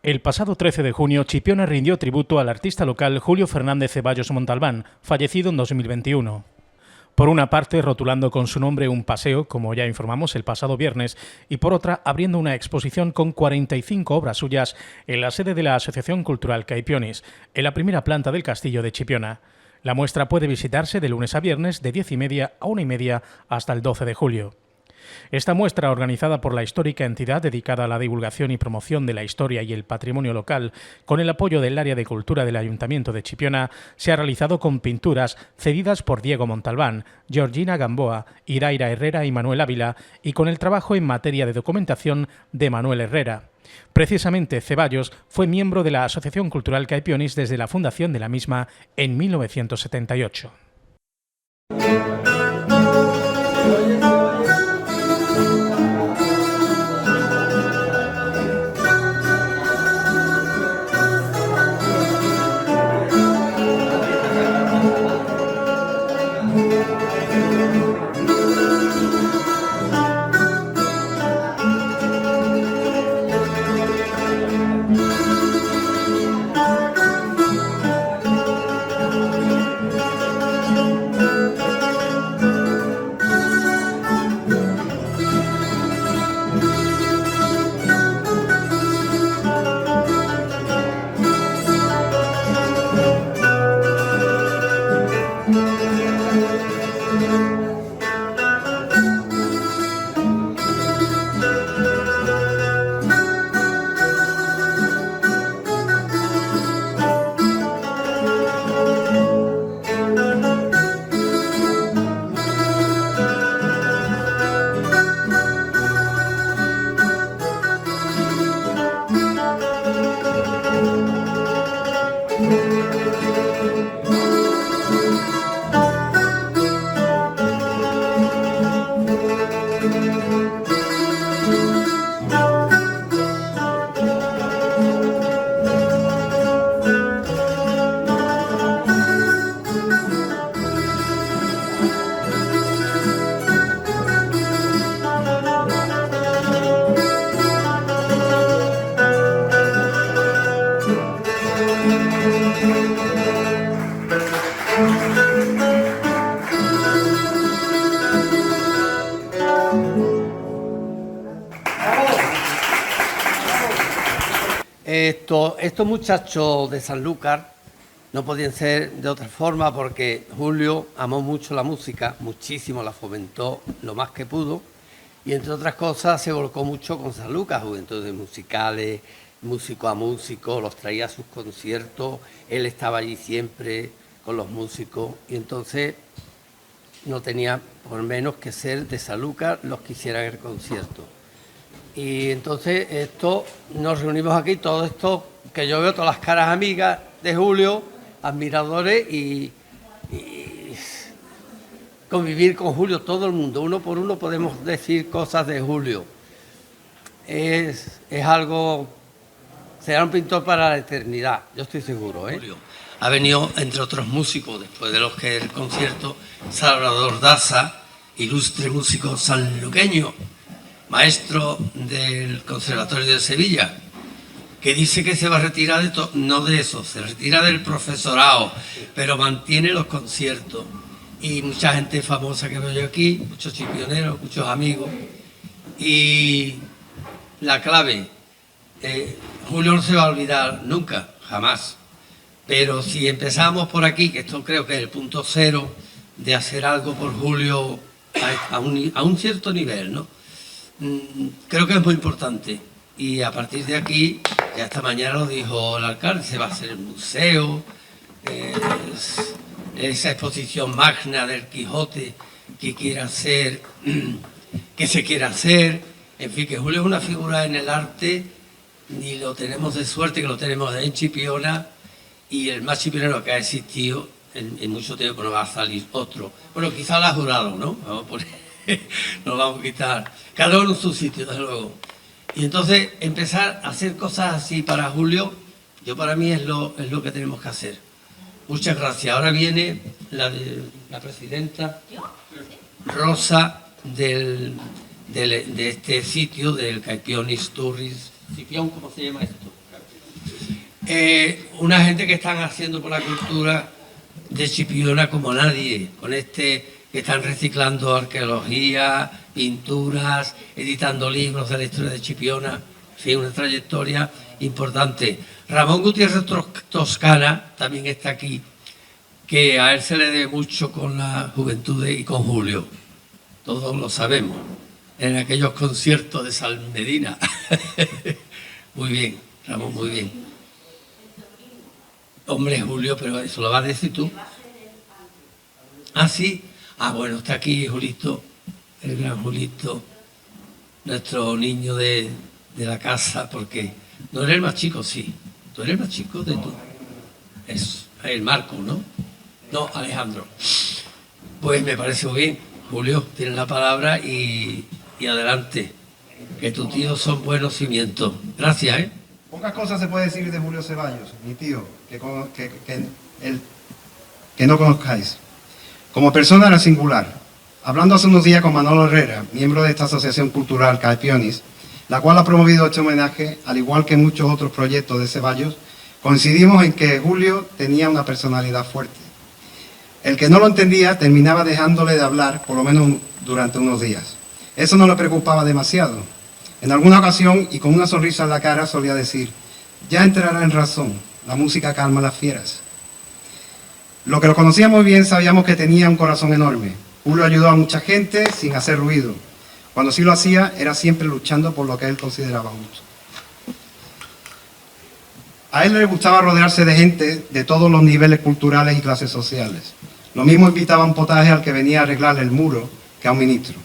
El pasado 13 de junio, Chipiona rindió tributo al artista local Julio Fernández Ceballos Montalbán, fallecido en 2021. Por una parte, rotulando con su nombre un paseo, como ya informamos el pasado viernes, y por otra, abriendo una exposición con 45 obras suyas en la sede de la Asociación Cultural Caipionis, en la primera planta del castillo de Chipiona. La muestra puede visitarse de lunes a viernes de 10:30 a 1:30 hasta el 12 de julio. Esta muestra, organizada por la histórica entidad dedicada a la divulgación y promoción de la historia y el patrimonio local, con el apoyo del área de cultura del Ayuntamiento de Chipiona, se ha realizado con pinturas cedidas por Diego Montalbán, Georgina Gamboa, Iraira Herrera y Manuel Ávila, y con el trabajo en materia de documentación de Manuel Herrera. Precisamente Ceballos fue miembro de la Asociación Cultural Caipionis desde la fundación de la misma en 1978. Estos muchachos de Sanlúcar no podían ser de otra forma porque Julio amó mucho la música, muchísimo, la fomentó lo más que pudo y entre otras cosas se volcó mucho con Sanlúcar, juventudes musicales, músico a músico, los traía a sus conciertos, él estaba allí siempre con los músicos y entonces no tenía por menos que ser de Sanlúcar los que hicieran el concierto. Y entonces nos reunimos aquí, todo esto, que yo veo todas las caras amigas de Julio, admiradores y convivir con Julio, todo el mundo, uno por uno podemos decir cosas de Julio. Es algo, será un pintor para la eternidad, yo estoy seguro. Julio ha venido, entre otros músicos, después de los que el concierto, Salvador Daza, ilustre músico sanluqueño, maestro del Conservatorio de Sevilla, que dice que se va a retirar no de eso, se retira del profesorado, pero mantiene los conciertos. Y mucha gente famosa que veo yo aquí, muchos chipioneros, muchos amigos. Y la clave, Julio no se va a olvidar nunca, jamás. Pero si empezamos por aquí, que esto creo que es el punto cero de hacer algo por Julio a un cierto nivel, ¿no? Creo que es muy importante y a partir de aquí, ya esta mañana lo dijo el alcalde, se va a hacer el museo, esa exposición magna del Quijote que se quiera hacer, en fin, que Julio es una figura en el arte y lo tenemos de suerte que lo tenemos en Chipiona y el más chipionero que ha existido en mucho tiempo, no va a salir otro. Bueno, quizá la ha jurado, ¿no? Vamos a poner. Nos vamos a quitar, cada uno en su sitio, desde luego. Y entonces empezar a hacer cosas así para Julio, para mí es lo que tenemos que hacer. Muchas gracias. Ahora viene la presidenta Rosa de este sitio del Caipionis Tourist. ¿Cipión, cómo se llama esto? Una gente que están haciendo por la cultura de Chipiona como nadie, con que están reciclando arqueología, pinturas, editando libros de la historia de Chipiona, en fin, una trayectoria importante. Ramón Gutiérrez Toscana también está aquí, que a él se le debe mucho con la juventud y con Julio, todos lo sabemos, en aquellos conciertos de Salmedina. Muy bien, Ramón, muy bien. Hombre, Julio, pero eso lo vas a decir tú. ¿Ah, sí? Ah, bueno, está aquí Julito, el gran Julito, nuestro niño de la casa, porque no eres el más chico, sí. Tú eres el más chico de tú. Es el Marco, ¿no? No, Alejandro. Pues me parece muy bien. Julio, tienes la palabra y adelante. Que tus tíos son buenos cimientos. Gracias, ¿eh? Pocas cosas se puede decir de Julio Ceballos, mi tío, que no conozcáis. Como persona era singular. Hablando hace unos días con Manolo Herrera, miembro de esta asociación cultural Caepionis, la cual ha promovido este homenaje, al igual que muchos otros proyectos de Ceballos, coincidimos en que Julio tenía una personalidad fuerte. El que no lo entendía terminaba dejándole de hablar, por lo menos durante unos días. Eso no le preocupaba demasiado. En alguna ocasión, y con una sonrisa en la cara, solía decir: ya entrará en razón, la música calma a las fieras. Lo que lo conocía muy bien, sabíamos que tenía un corazón enorme. Julio ayudó a mucha gente sin hacer ruido. Cuando sí lo hacía, era siempre luchando por lo que él consideraba justo. A él le gustaba rodearse de gente de todos los niveles culturales y clases sociales. Lo mismo invitaba a un potaje al que venía a arreglarle el muro que a un ministro.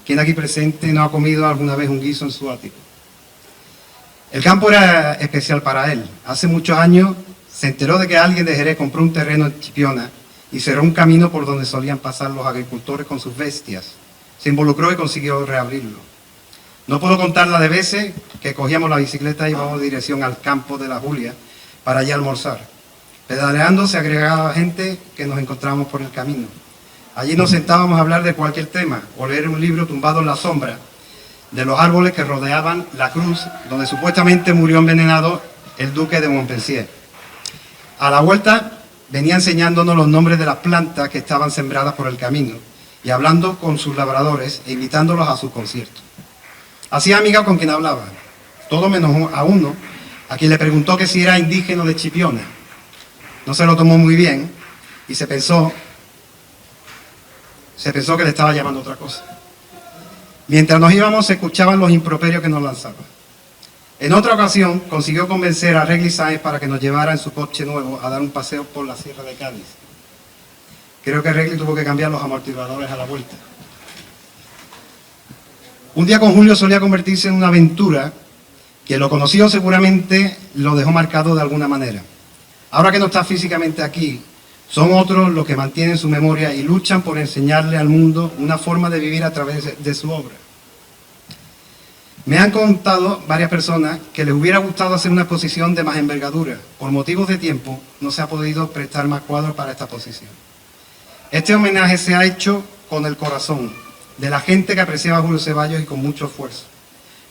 ¿Quién aquí presente no ha comido alguna vez un guiso en su ático? El campo era especial para él. Hace muchos años se enteró de que alguien de Jerez compró un terreno en Chipiona y cerró un camino por donde solían pasar los agricultores con sus bestias. Se involucró y consiguió reabrirlo. No puedo contar la de veces que cogíamos la bicicleta y íbamos en dirección al campo de la Julia para allá almorzar. Pedaleando se agregaba gente que nos encontrábamos por el camino. Allí nos sentábamos a hablar de cualquier tema o leer un libro tumbado en la sombra de los árboles que rodeaban la cruz donde supuestamente murió envenenado el duque de Montpensier. A la vuelta venía enseñándonos los nombres de las plantas que estaban sembradas por el camino y hablando con sus labradores e invitándolos a sus conciertos. Hacía amiga con quien hablaba, todo menos a uno, a quien le preguntó que si era indígena de Chipiona. No se lo tomó muy bien y se pensó que le estaba llamando otra cosa. Mientras nos íbamos se escuchaban los improperios que nos lanzaba. En otra ocasión consiguió convencer a Regli Sáenz para que nos llevara en su coche nuevo a dar un paseo por la Sierra de Cádiz. Creo que Regli tuvo que cambiar los amortiguadores a la vuelta. Un día con Julio solía convertirse en una aventura que lo conocido seguramente lo dejó marcado de alguna manera. Ahora que no está físicamente aquí, son otros los que mantienen su memoria y luchan por enseñarle al mundo una forma de vivir a través de su obra. Me han contado varias personas que les hubiera gustado hacer una exposición de más envergadura. Por motivos de tiempo no se ha podido prestar más cuadros para esta exposición. Este homenaje se ha hecho con el corazón de la gente que apreciaba a Julio Ceballos y con mucho esfuerzo.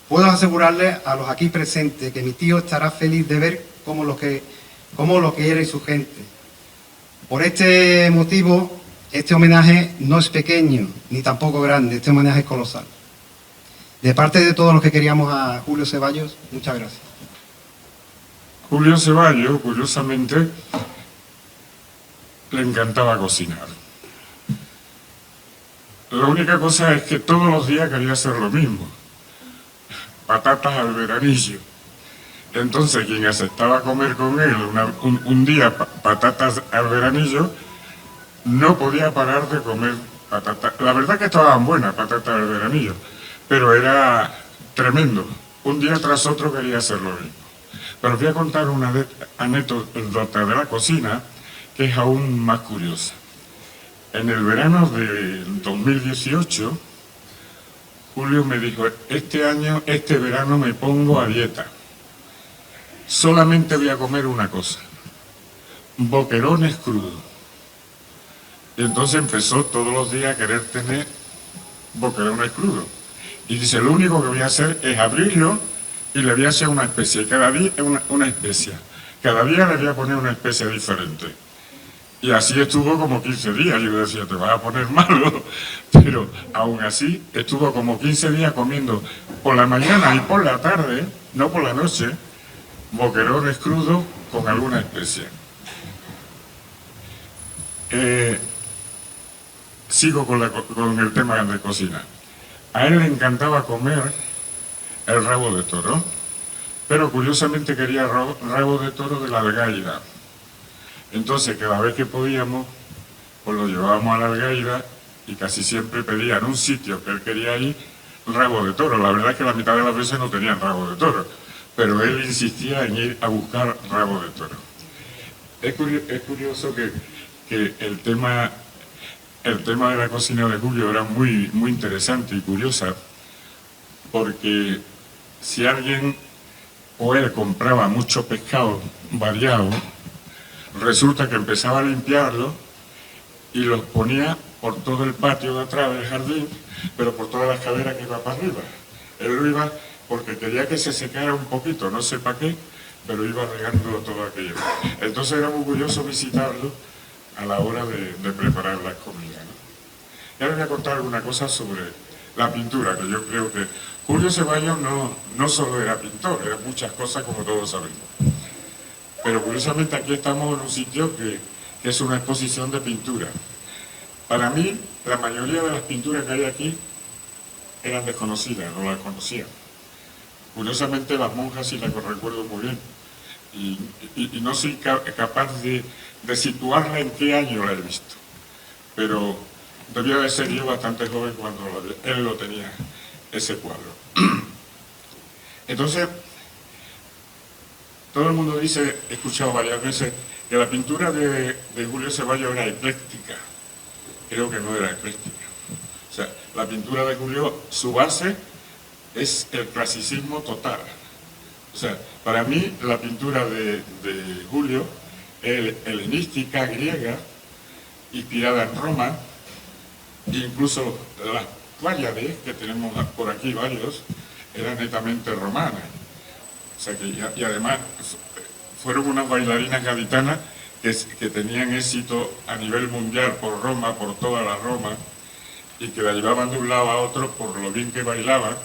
Puedo asegurarle a los aquí presentes que mi tío estará feliz de ver cómo lo que era y su gente. Por este motivo, este homenaje no es pequeño ni tampoco grande, este homenaje es colosal. De parte de todos los que queríamos a Julio Ceballos, muchas gracias. Julio Ceballos, curiosamente, le encantaba cocinar. La única cosa es que todos los días quería hacer lo mismo. Patatas al veranillo. Entonces, quien aceptaba comer con él un día patatas al veranillo, no podía parar de comer patatas. La verdad que estaban buenas patatas al veranillo, pero era tremendo. Un día tras otro quería hacer lo mismo. Pero voy a contar una anécdota de la cocina que es aún más curiosa. En el verano de 2018, Julio me dijo: este verano me pongo a dieta. Solamente voy a comer una cosa, boquerones crudos. Y entonces empezó todos los días a querer tener boquerones crudos. Y dice: lo único que voy a hacer es abrirlo y le voy a hacer una especia. Cada día una especia. Cada día le voy a poner una especie diferente. Y así estuvo como 15 días. Yo decía, te vas a poner malo. Pero aún así estuvo como 15 días comiendo por la mañana y por la tarde, no por la noche, boquerones crudos con alguna especia. Sigo con el tema de cocina. A él le encantaba comer el rabo de toro, pero curiosamente quería rabo de toro de la Algaida. Entonces, cada vez que podíamos, pues lo llevábamos a la Algaida y casi siempre pedían un sitio que él quería ir, rabo de toro. La verdad es que la mitad de las veces no tenían rabo de toro, pero él insistía en ir a buscar rabo de toro. Es curioso que el tema de la cocina de Julio era muy interesante y curiosa, porque si alguien o él compraba mucho pescado variado, resulta que empezaba a limpiarlo y los ponía por todo el patio de atrás del jardín, pero por toda la escalera que iba para arriba. Él lo iba porque quería que se secara un poquito, no sé para qué, pero iba regando todo aquello. Entonces era muy curioso visitarlo a la hora de preparar las comidas, ¿no? Y ahora voy a contar alguna cosa sobre la pintura, que yo creo que Julio Ceballos no solo era pintor, era muchas cosas como todos sabemos. Pero curiosamente aquí estamos en un sitio que es una exposición de pintura. Para mí, la mayoría de las pinturas que hay aquí eran desconocidas, no las conocía. Curiosamente las monjas sí las recuerdo muy bien. Y no soy capaz de situarla en qué año la he visto. Pero debía de ser yo bastante joven cuando él lo tenía, ese cuadro. Entonces, todo el mundo dice, he escuchado varias veces, que la pintura de Julio Ceballos era ecléctica. Creo que no era ecléctica. O sea, la pintura de Julio, su base es el clasicismo total. O sea, para mí la pintura de Julio es helenística, griega, inspirada en Roma, incluso las Pláyades, que tenemos por aquí varios, eran netamente romanas. O sea que, y además fueron unas bailarinas gaditanas que tenían éxito a nivel mundial por Roma, por toda la Roma, y que la llevaban de un lado a otro por lo bien que bailaban,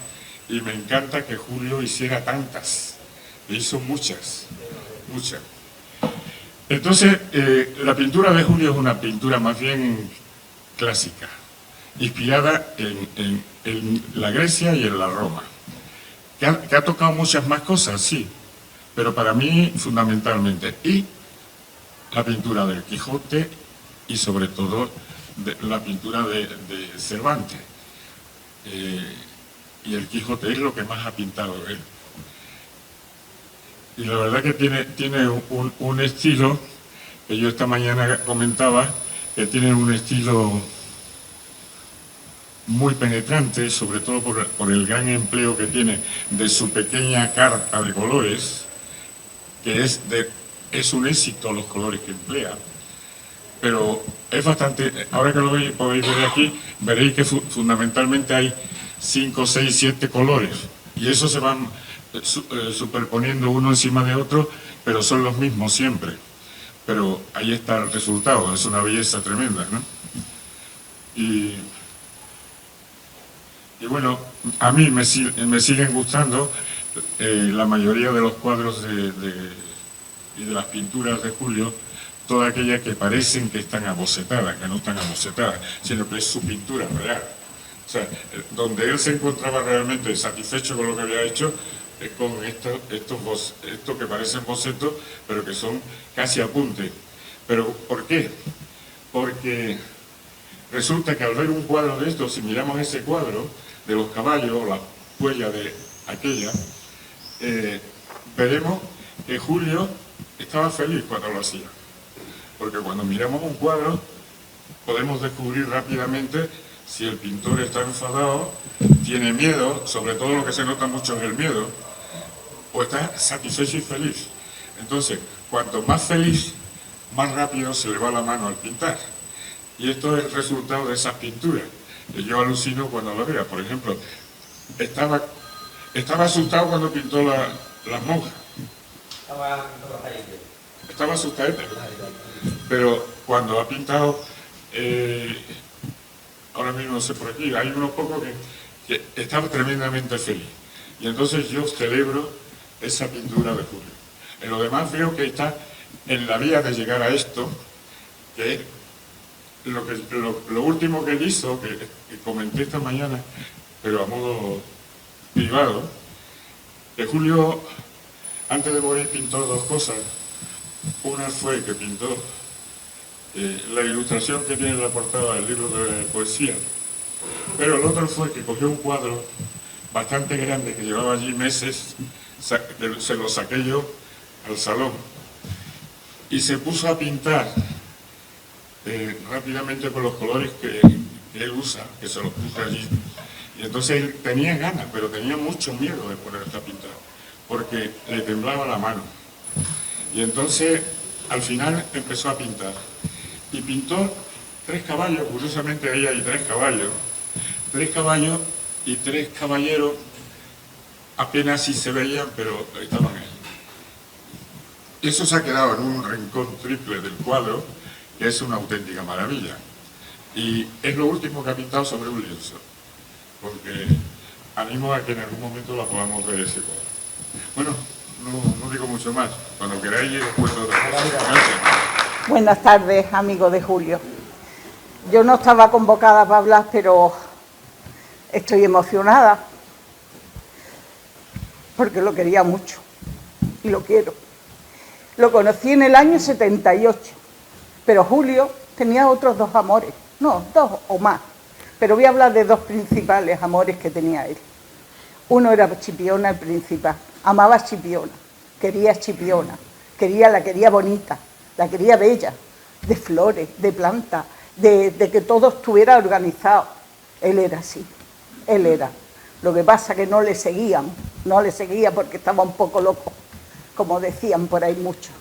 y me encanta que Julio hiciera tantas, e hizo muchas. Entonces, la pintura de Julio es una pintura más bien clásica, inspirada en la Grecia y en la Roma, que ha tocado muchas más cosas, sí, pero para mí fundamentalmente, y la pintura del Quijote y sobre todo la pintura de Cervantes. Y el Quijote es lo que más ha pintado él. Y la verdad que tiene un estilo, que yo esta mañana comentaba, que tiene un estilo muy penetrante, sobre todo por el gran empleo que tiene de su pequeña carta de colores, que es un éxito los colores que emplea, pero es bastante, ahora que lo podéis ver aquí, veréis que fundamentalmente hay 5, 6, 7 colores, y esos se van superponiendo uno encima de otro, pero son los mismos siempre. Pero ahí está el resultado, es una belleza tremenda, ¿no? Y bueno, a mí me siguen gustando la mayoría de los cuadros y de las pinturas de Julio, todas aquellas que parecen que están abocetadas, que no están abocetadas, sino que es su pintura real. O sea, donde él se encontraba realmente satisfecho con lo que había hecho, es con estos que parecen bocetos, pero que son casi apuntes. ¿Pero por qué? Porque resulta que al ver un cuadro de estos, si miramos ese cuadro de los caballos, la huella de aquella, veremos que Julio estaba feliz cuando lo hacía. Porque cuando miramos un cuadro, podemos descubrir rápidamente si el pintor está enfadado, tiene miedo, sobre todo lo que se nota mucho es el miedo, o está satisfecho y feliz. Entonces, cuanto más feliz, más rápido se le va la mano al pintar. Y esto es el resultado de esas pinturas. Que yo alucino cuando lo veo. Por ejemplo, estaba asustado cuando pintó las monjas. Estaba asustado, pero cuando ha pintado, ahora mismo no sé por aquí, hay unos pocos que están tremendamente feliz. Y entonces yo celebro esa pintura de Julio. En lo demás veo que está en la vía de llegar a esto, que es lo último que él hizo, que comenté esta mañana, pero a modo privado, que Julio, antes de morir, pintó dos cosas. Una fue que pintó la ilustración que tiene en la portada del libro de poesía, pero el otro fue que cogió un cuadro bastante grande que llevaba allí meses, se lo saqué yo al salón, y se puso a pintar rápidamente con los colores que él usa, que se los puse allí. Y entonces él tenía ganas, pero tenía mucho miedo de ponerse a pintar, porque le temblaba la mano. Y entonces, al final, empezó a pintar. Y pintó 3 caballos, curiosamente ahí hay 3 caballos. 3 caballos y 3 caballeros apenas si se veían, pero estaban ahí. Eso se ha quedado en un rincón triple del cuadro, que es una auténtica maravilla. Y es lo último que ha pintado sobre un lienzo, porque animo a que en algún momento la podamos ver ese cuadro. Bueno, no digo mucho más. Cuando queráis, os cuento otra cosa. Gracias. Buenas tardes, amigos de Julio. Yo no estaba convocada para hablar, pero estoy emocionada porque lo quería mucho y lo quiero. Lo conocí en el año 78, pero Julio tenía otros 2 amores, no, 2 o más, pero voy a hablar de 2 principales amores que tenía él. Uno era Chipiona, el principal, amaba a Chipiona, quería a Chipiona, la quería bonita, la quería bella, de flores, de plantas, de que todo estuviera organizado. Él era así, él era. Lo que pasa que no le seguía porque estaba un poco loco, como decían por ahí muchos.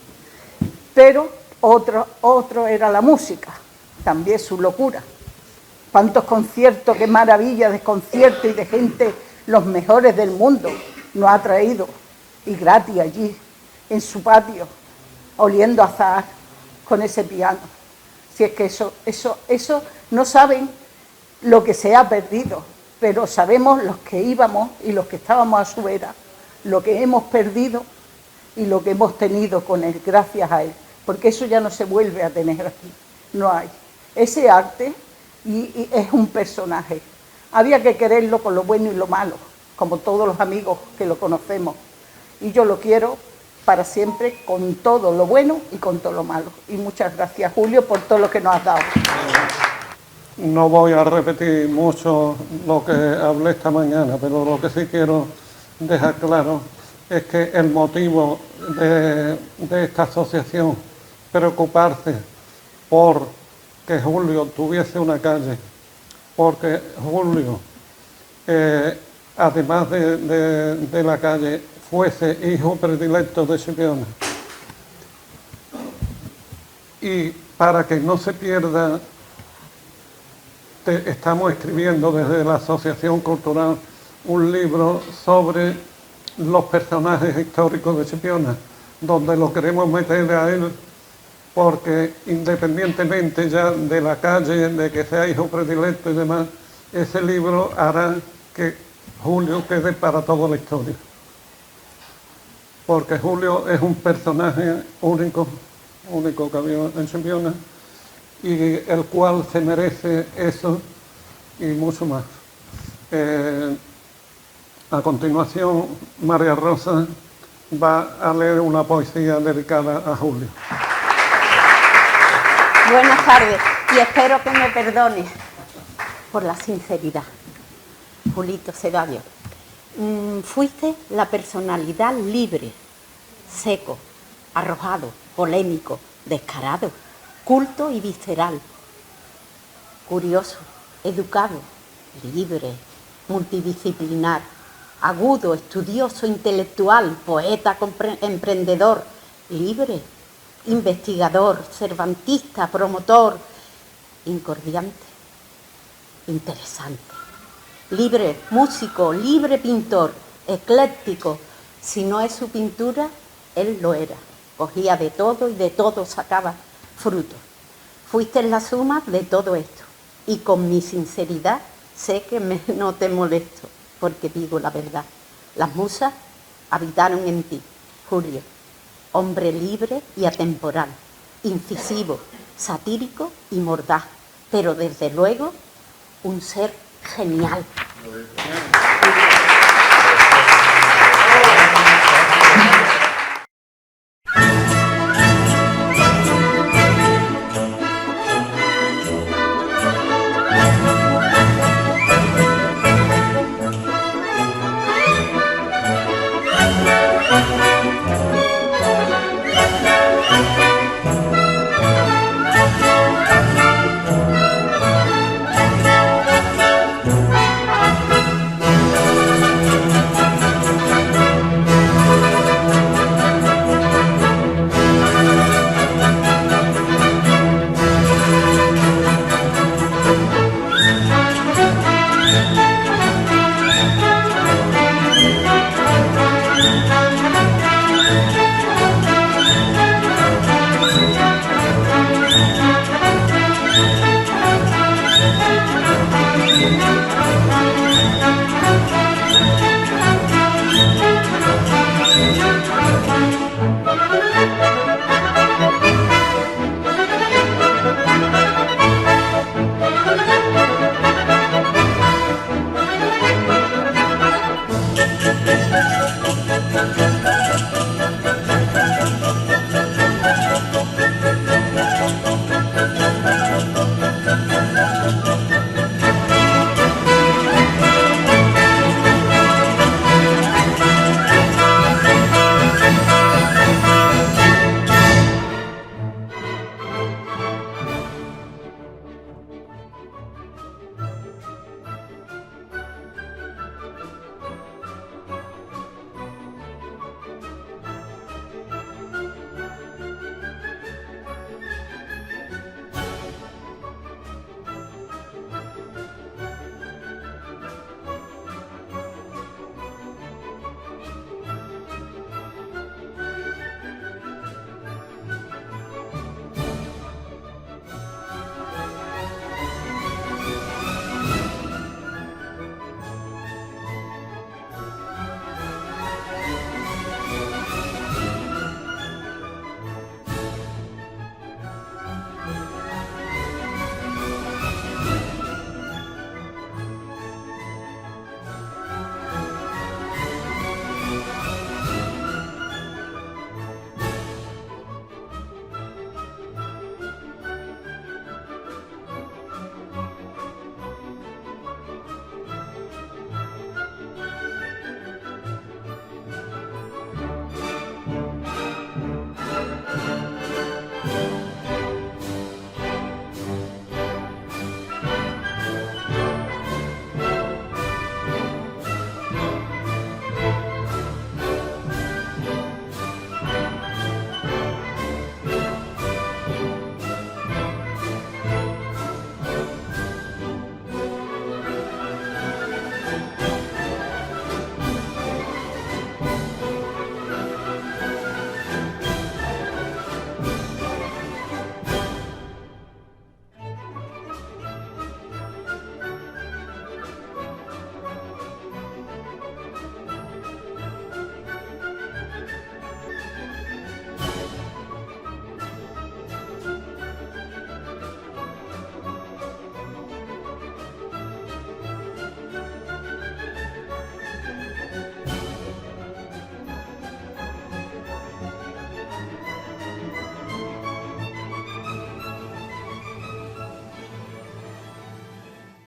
Pero otro era la música, también su locura. Cuántos conciertos, qué maravilla de conciertos y de gente, los mejores del mundo, nos ha traído, y gratis allí, en su patio, oliendo a azahar con ese piano. Si es que eso no saben lo que se ha perdido, pero sabemos los que íbamos y los que estábamos a su vera, lo que hemos perdido y lo que hemos tenido con él, gracias a él, porque eso ya no se vuelve a tener aquí, no hay. Ese arte y es un personaje. Había que quererlo con lo bueno y lo malo, como todos los amigos que lo conocemos. Y yo lo quiero para siempre, con todo lo bueno y con todo lo malo. Y muchas gracias, Julio, por todo lo que nos has dado. No voy a repetir mucho lo que hablé esta mañana, pero lo que sí quiero dejar claro es que el motivo de esta asociación, preocuparse por que Julio tuviese una calle, porque Julio, además de la calle, fuese hijo predilecto de Chipiona. Y para que no se pierda, estamos escribiendo desde la Asociación Cultural un libro sobre los personajes históricos de Chipiona, donde lo queremos meter a él, porque independientemente ya de la calle, de que sea hijo predilecto y demás, ese libro hará que Julio quede para toda la historia. Porque Julio es un personaje único que había en Chipiona, y el cual se merece eso y mucho más. A continuación, María Rosa va a leer una poesía dedicada a Julio. Buenas tardes, y espero que me perdones por la sinceridad. Julito Ceballos, fuiste la personalidad libre, seco, arrojado, polémico, descarado, culto y visceral, curioso, educado, libre, multidisciplinar, agudo, estudioso, intelectual, poeta, emprendedor, libre, investigador, cervantista, promotor, incordiante, interesante, libre músico, libre pintor, ecléctico. Si no es su pintura, él lo era. Cogía de todo y de todo sacaba fruto. Fuiste la suma de todo esto. Y con mi sinceridad sé que no te molesto, porque digo la verdad. Las musas habitaron en ti, Julio. Hombre libre y atemporal, incisivo, satírico y mordaz, pero desde luego un ser genial.